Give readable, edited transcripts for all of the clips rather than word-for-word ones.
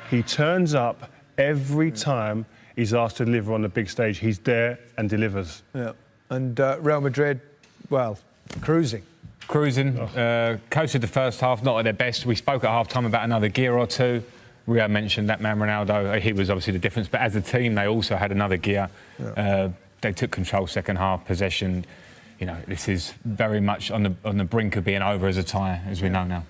He turns up every time he's asked to deliver on the big stage. He's there and delivers. Yeah. And Real Madrid, well, cruising. Coasted the first half, not at their best. We spoke at half-time about another gear or two. Rio mentioned that man Ronaldo, he was obviously the difference, but as a team they also had another gear. Yeah. They took control second half, possession. You know, this is very much on the brink of being over as a tie, as we know now.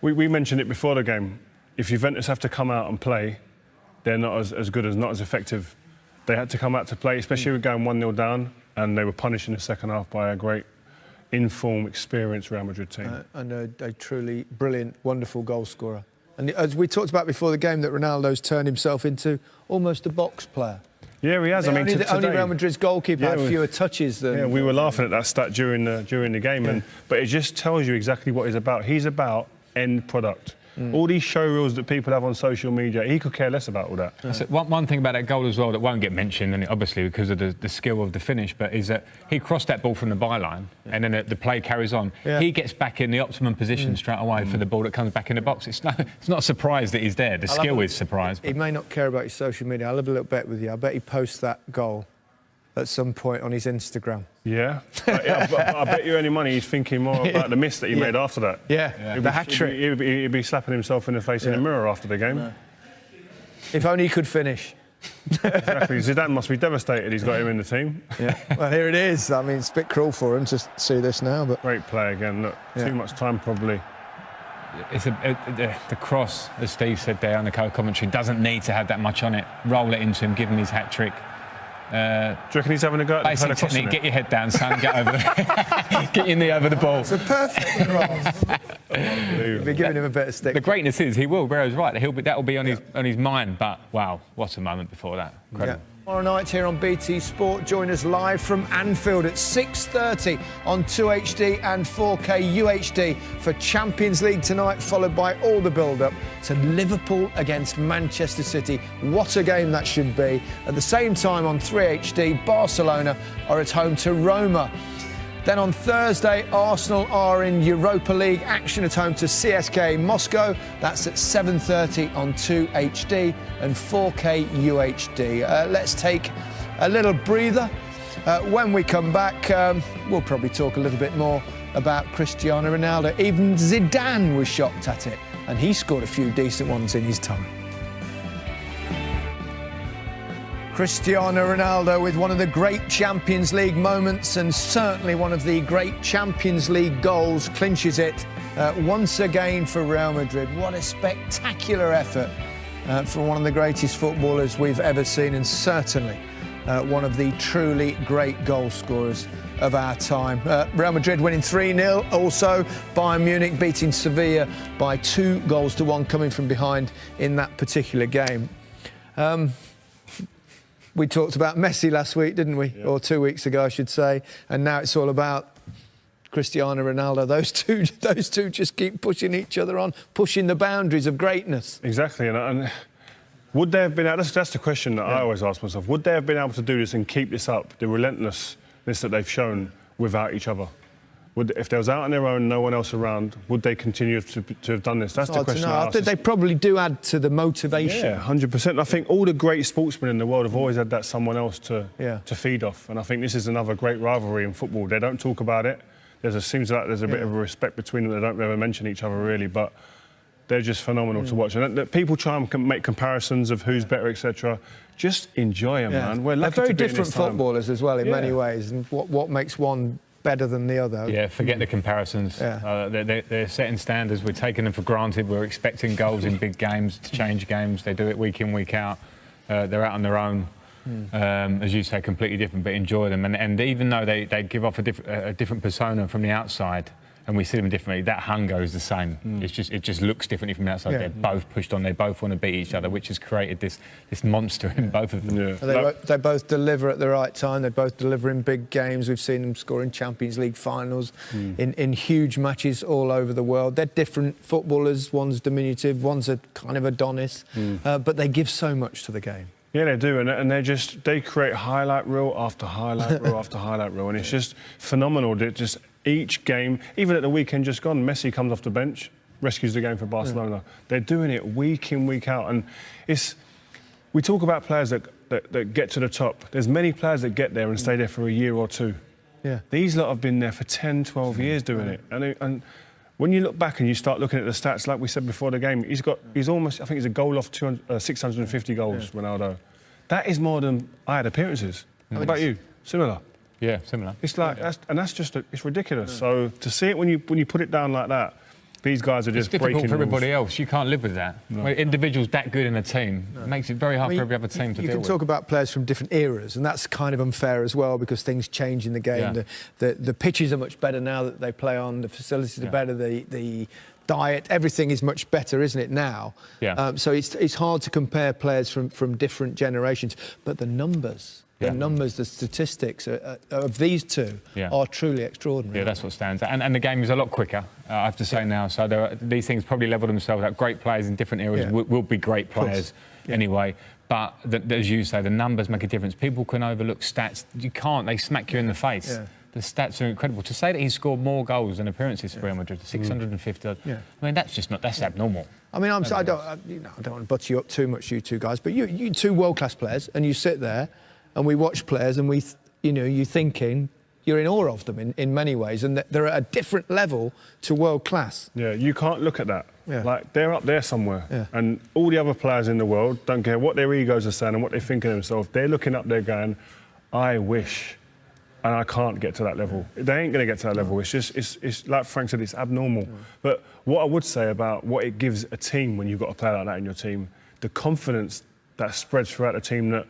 We mentioned it before the game. If Juventus have to come out and play, they're not as good as, not as effective. They had to come out to play, especially with going 1-0 down, and they were punished in the second half by a great in-form, experienced Real Madrid team. And a truly brilliant, wonderful goal scorer. And as we talked about before the game, that Ronaldo's turned himself into almost a box player. Yeah, he has. I mean, only Real Madrid's goalkeeper had fewer touches than... Yeah, we were laughing at that stat during the game, but it just tells you exactly what he's about. He's about end product. All these show reels that people have on social media, he could care less about all that. So one thing about that goal as well that won't get mentioned, and obviously because of the skill of the finish, but is that he crossed that ball from the byline and then the play carries on. Yeah. He gets back in the optimum position straight away for the ball that comes back in the box. It's not a surprise that he's there. The skill is surprised. He may not care about his social media. I'll have a little bet with you. I bet he posts that goal at some point on his Instagram. Yeah, but I bet you any money he's thinking more about the miss that he made after that. Yeah. The hat-trick. He'd be slapping himself in the face in the mirror after the game. No. If only he could finish. Exactly. Zidane must be devastated he's got him in the team. Yeah. Well, here it is. I mean, it's a bit cruel for him to see this now, but... Great play again. Look, too much time probably. It's the cross, as Steve said there on the commentary, doesn't need to have that much on it. Roll it into him, give him his hat-trick. Do you reckon he's having a go at basic technique? Get your head down, son. Get over get your knee over the ball. It's a perfect cross. You'll be giving him a bit of stick. The greatness is he will. Barrow's right. That'll be on his mind. But wow, what a moment before that. Incredible. Yeah. Tomorrow night here on BT Sport, join us live from Anfield at 6:30 on 2HD and 4K UHD for Champions League tonight, followed by all the build-up to Liverpool against Manchester City. What a game that should be. At the same time on 3HD, Barcelona are at home to Roma. Then on Thursday, Arsenal are in Europa League action at home to CSKA Moscow. That's at 7:30 on 2HD and 4K UHD. Let's take a little breather. When we come back, we'll probably talk a little bit more about Cristiano Ronaldo. Even Zidane was shocked at it, and he scored a few decent ones in his time. Cristiano Ronaldo with one of the great Champions League moments and certainly one of the great Champions League goals clinches it once again for Real Madrid. What a spectacular effort from one of the greatest footballers we've ever seen, and certainly one of the truly great goal scorers of our time. Real Madrid winning 3-0. Also, Bayern Munich beating Sevilla by 2-1, coming from behind in that particular game. We talked about Messi last week, didn't we? Yeah. Or 2 weeks ago, I should say. And now it's all about Cristiano Ronaldo. Those two just keep pushing each other on, pushing the boundaries of greatness. Exactly. And would they have been able... That's the question that I always ask myself. Would they have been able to do this and keep this up, the relentlessness that they've shown without each other? If they was out on their own, no one else around, would they continue to have done this? That's the question I ask. They probably do add to the motivation. Yeah, 100%. I think all the great sportsmen in the world have always had that someone else to feed off. And I think this is another great rivalry in football. They don't talk about it. Seems like there's a bit of a respect between them. They don't ever mention each other, really. But they're just phenomenal to watch. And people try and make comparisons of who's better, etc. Just enjoy them, man. We're lucky They're very to be different footballers as well in many ways. And what makes one better than the other? Yeah, forget the comparisons. Yeah. They're setting standards. We're taking them for granted. We're expecting goals in big games to change games. They do it week in, week out. They're out on their own. As you say, completely different, but enjoy them. And even though they give off a different persona from the outside, and we see them differently, that hunger is the same. It just looks differently from the outside. They're both pushed on. They both want to beat each other, which has created this monster in both of them. Yeah. They both deliver at the right time. They both deliver in big games. We've seen them score in Champions League finals, in huge matches all over the world. They're different footballers. One's diminutive, one's a kind of Adonis, but they give so much to the game. Yeah, they do, and they create highlight reel after highlight reel after highlight reel, and it's just phenomenal. That just each game, even at the weekend just gone, Messi comes off the bench, rescues the game for Barcelona. They're doing it week in, week out. And we talk about players that get to the top. There's many players that get there and stay there for a year or two. Yeah. These lot have been there for 10, 12 years doing it. And when you look back and you start looking at the stats, like we said before the game, he's almost, I think he's a goal off 650 goals, Ronaldo. That is more than I had appearances. What about you? Similar? Yeah, similar. It's like, that's just, it's ridiculous. So to see it when you put it down like that, these guys are just breaking rules. It's difficult for everybody else. You can't live with that. No. When individuals that good in a team, it makes it very hard for every other team to deal with. You can talk about players from different eras, and that's kind of unfair as well because things change in the game. Yeah. The pitches are much better now that they play on. The facilities are better. The diet, everything is much better, isn't it, now? Yeah. So it's hard to compare players from different generations. But the numbers... The numbers, the statistics of these two are truly extraordinary. Yeah, that's what stands out. And the game is a lot quicker, I have to say now. So these things probably level themselves out. Great players in different eras will be great players anyway. But as you say, the numbers make a difference. People can overlook stats. You can't. They smack you in the face. Yeah. The stats are incredible. To say that he's scored more goals than appearances for Real Madrid, 650. I mean, that's abnormal. I mean, I don't want to butt you up too much, you two guys, but you two world-class players, and you sit there and we watch players and you're thinking you're in awe of them in many ways, and they're at a different level to world class. Yeah, you can't look at that. Yeah. Like, they're up there somewhere. Yeah. And all the other players in the world, don't care what their egos are saying and what they think of themselves, they're looking up there going, I wish, and I can't get to that level. They ain't going to get to that level. It's just, it's like Frank said, it's abnormal. But what I would say about what it gives a team when you've got a player like that in your team, the confidence that spreads throughout the team that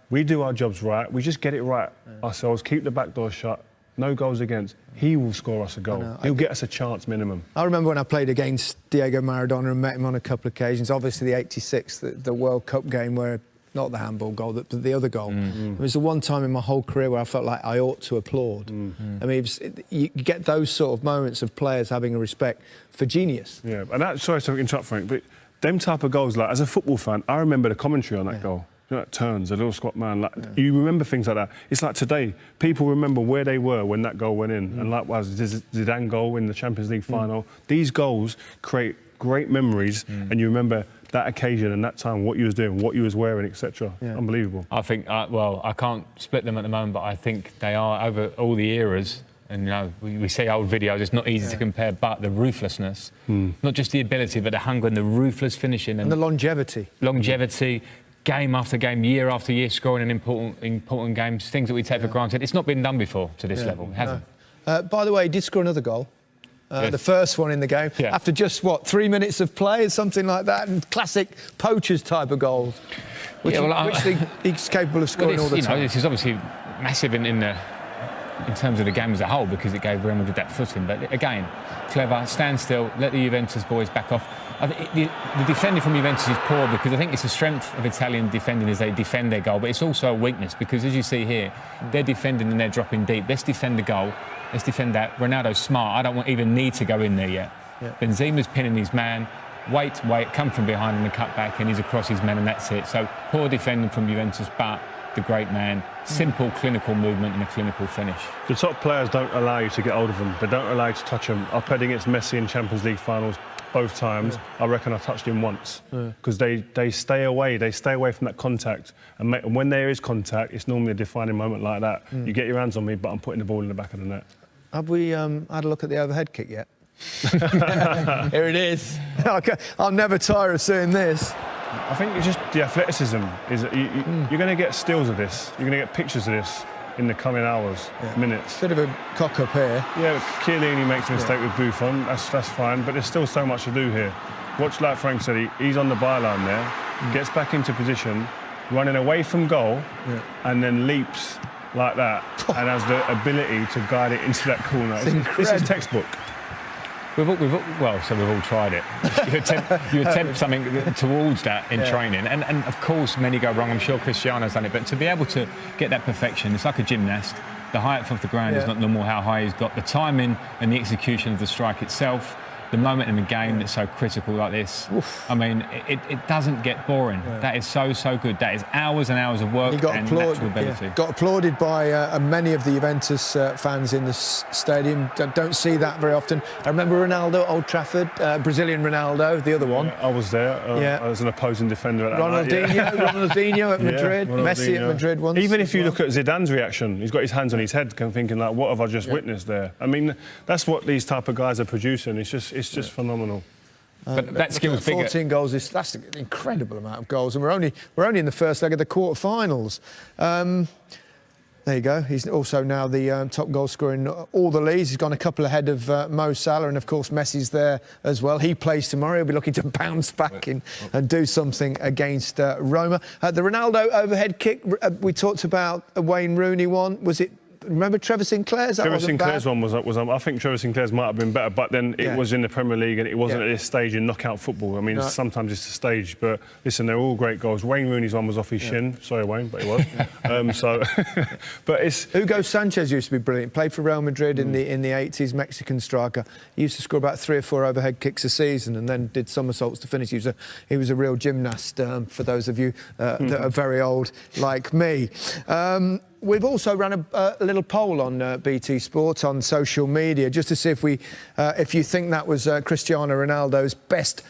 we do our jobs right, we just get it right ourselves, keep the back door shut, no goals against. He will score us a goal. He'll get us a chance minimum. I remember when I played against Diego Maradona and met him on a couple of occasions, obviously the '86, the World Cup game where, not the handball goal, but the other goal. It was the one time in my whole career where I felt like I ought to applaud. I mean, you get those sort of moments of players having a respect for genius. Yeah, and that, sorry to interrupt, Frank, but them type of goals, like, as a football fan, I remember the commentary on that goal. You know, that turns, a little squat man. Like, you remember things like that. It's like today, people remember where they were when that goal went in. And likewise, the Zidane goal in the Champions League final. These goals create great memories, and you remember that occasion and that time, what you was doing, what you was wearing, etc. Unbelievable. I think, well, I can't split them at the moment, but I think they are over all the eras. And, you know, we see old videos, it's not easy to compare, but the ruthlessness, not just the ability, but the hunger and the ruthless finishing. And the longevity. Game after game, year after year, scoring in important games, things that we take for granted. It's not been done before to this level, it hasn't. By the way, he did score another goal. The first one in the game, after just, 3 minutes of play, something like that, and classic poachers type of goals, which he's capable of scoring all the time. This is obviously massive in terms of the game as a whole, because it gave Real Madrid that footing. But again, clever, stand still, let the Juventus boys back off. I think the defending from Juventus is poor, because I think it's a strength of Italian defending is they defend their goal, but it's also a weakness because, as you see here, they're defending and they're dropping deep. Let's defend the goal. Let's defend that. Ronaldo's smart. I don't even need to go in there yet. Benzema's pinning his man. Wait, come from behind in the cutback, and he's across his men, and that's it. So poor defending from Juventus, but the great man. Simple, clinical movement and a clinical finish. The top players don't allow you to get hold of them. They don't allow you to touch them. I played against Messi in Champions League finals both times. I reckon I touched him once, because they stay away. They stay away from that contact. And when there is contact, it's normally a defining moment like that. You get your hands on me, but I'm putting the ball in the back of the net. Have we had a look at the overhead kick yet? Here it is. I'll never tire of seeing this. I think it's just the athleticism. You're going to get stills of this. You're going to get pictures of this in the coming hours, minutes. Bit of a cock-up here. Yeah, Chiellini makes a mistake with Buffon. That's fine, but there's still so much to do here. Watch, like Frank said, he's on the byline there, gets back into position, running away from goal, and then leaps like that, and has the ability to guide it into that corner. This is textbook. We've all tried it. You attempt something towards that in training, and of course many go wrong. I'm sure Cristiano's done it, but to be able to get that perfection, it's like a gymnast. The height of the ground is not normal. How high he's got, the timing and the execution of the strike itself. the moment in the game that's so critical like this. I mean, it doesn't get boring. That is so good. That is hours and hours of work and natural ability. Got applauded by many of the Juventus fans in the stadium. Don't see that very often. I remember Ronaldo at Old Trafford, Brazilian Ronaldo, the other one. I was there. I was an opposing defender at that Ronaldinho, night. Ronaldinho at Madrid, Messi at Madrid once. Even if you look at Zidane's reaction, he's got his hands on his head, kind of thinking like, "What have I just witnessed there?" I mean, that's what these type of guys are producing. It's just phenomenal. But that skill's bigger. 14 goals that's an incredible amount of goals, and we're only in the first leg of the quarter-finals. There you go. He's also now the top goal scorer in all the leagues. He's gone a couple ahead of Mo Salah, and of course Messi's there as well. He plays tomorrow. He'll be looking to bounce back and do something against Roma. The Ronaldo overhead kick. We talked about a Wayne Rooney one. Was it? Remember Trevor Sinclair's? Trevor Sinclair's one was I think Trevor Sinclair's might have been better, but then it was in the Premier League and it wasn't at this stage in knockout football. I mean, sometimes it's a stage, but listen, they're all great goals. Wayne Rooney's one was off his shin. Sorry, Wayne, but he was. But it's Hugo Sanchez used to be brilliant. Played for Real Madrid in the 80s. Mexican striker. He used to score about 3 or 4 overhead kicks a season, and then did somersaults to finish. He was a real gymnast. For those of you that are very old like me. We've also run a little poll on BT Sport on social media just to see if you think that was Cristiano Ronaldo's best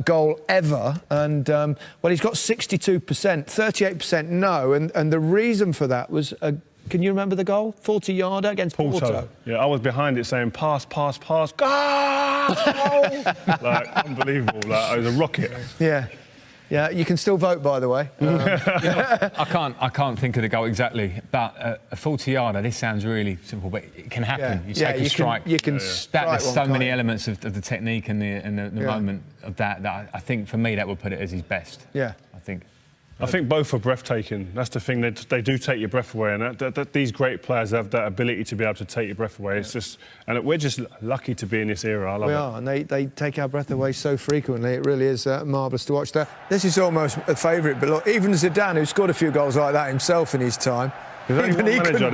goal ever. And, well, he's got 62%, 38% no. And the reason for that was, can you remember the goal? 40-yarder against Porto. Yeah, I was behind it saying, pass, goal! Like, unbelievable. Like, it was a rocket. Yeah. Yeah, you can still vote, by the way. I can't think of the goal exactly, but a 40-yarder. This sounds really simple, but it can happen. You take a strike. You can strike There's so many you? elements of the technique and the moment of that I think for me that would put it as his best. Yeah, I think both are breathtaking. That's the thing. They do take your breath away, and these great players have that ability to be able to take your breath away. It's just, and we're just lucky to be in this era. I love it. We are, and they take our breath away so frequently. It really is marvellous to watch that. This is almost a favourite, but look, even Zidane, who scored a few goals like that himself in his time. There's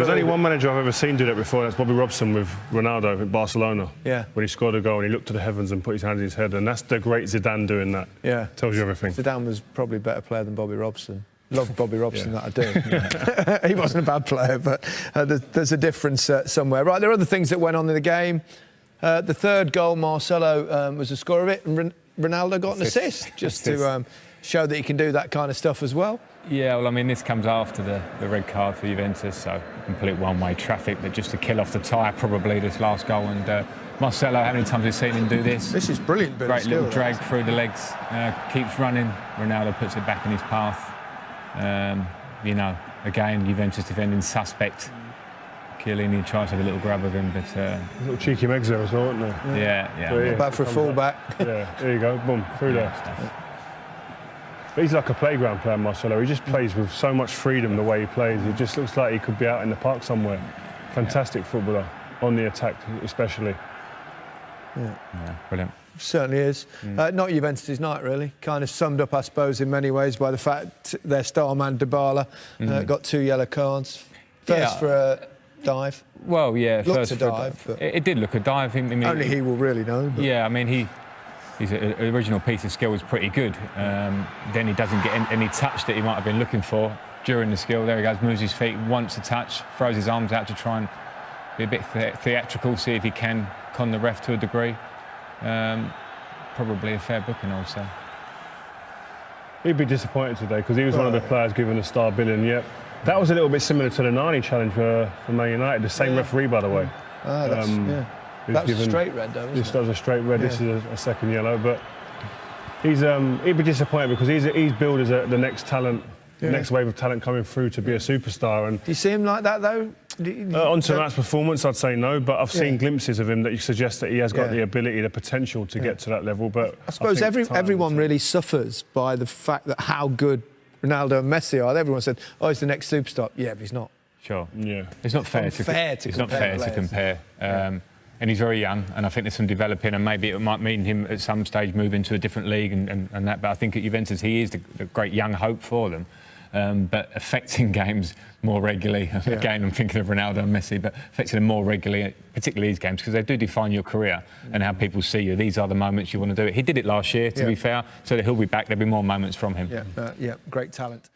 only one manager I've ever seen do that before. That's Bobby Robson with Ronaldo at Barcelona. Yeah. When he scored a goal and he looked to the heavens and put his hand in his head, and that's the great Zidane doing that. Yeah. Tells you everything. Zidane was probably a better player than Bobby Robson. Love Bobby Robson, that I do. He wasn't a bad player, but there's a difference somewhere. Right, there are other things that went on in the game. The third goal, Marcelo was the scorer of it, and Ronaldo got an assist, just to show that he can do that kind of stuff as well. Yeah, well, I mean, this comes after the red card for Juventus, so complete one-way traffic, but just to kill off the tyre, probably, this last goal. And Marcelo, how many times we've seen him do this? This is brilliant. Great little drag through the legs, keeps running. Ronaldo puts it back in his path. You know, again, Juventus defending suspect. Chiellini tries to have a little grab of him, but... little cheeky megs there as well, aren't they? Yeah. Back for a full-back. Yeah, there you go, boom, through there. But he's like a playground player, Marcelo. He just plays with so much freedom the way he plays. It just looks like he could be out in the park somewhere. Fantastic footballer, on the attack especially. Yeah, brilliant. Certainly is. Not Juventus' night, really. Kind of summed up, I suppose, in many ways by the fact their star man, Dybala, got 2 yellow cards. First for a dive. Well, yeah. Looked first a dive. But it did look a dive. I mean, only he will really know. But. Yeah, I mean, his original piece of skill was pretty good. Then he doesn't get any touch that he might have been looking for during the skill. There he goes, moves his feet, wants a touch, throws his arms out to try and be a bit theatrical, see if he can con the ref to a degree. Probably a fair booking also. He'd be disappointed today because he was one of the players given a star billing. Yep. That was a little bit similar to the Nani challenge for Man United. The same referee, by the way. That was a straight red, though, wasn't it? That was a straight red. This is a second yellow. But he'd be disappointed because he's billed as the next talent, next wave of talent coming through to be a superstar. And do you see him like that, though? On tonight's performance, I'd say no, but I've seen glimpses of him that suggest that he has got the ability, the potential to get to that level. But I suppose everyone really suffers by the fact that how good Ronaldo and Messi are. Everyone said, "Oh, he's the next superstar." Yeah, but he's not. Sure. Yeah. It's not fair to compare. And he's very young, and I think there's some developing, and maybe it might mean him at some stage move into a different league and that. But I think at Juventus, he is the great young hope for them. but affecting games more regularly. Again, I'm thinking of Ronaldo and Messi, but affecting them more regularly, particularly these games, because they do define your career and how people see you. These are the moments you want to do it. He did it last year, to be fair, so that he'll be back. There'll be more moments from him. Yeah, great talent.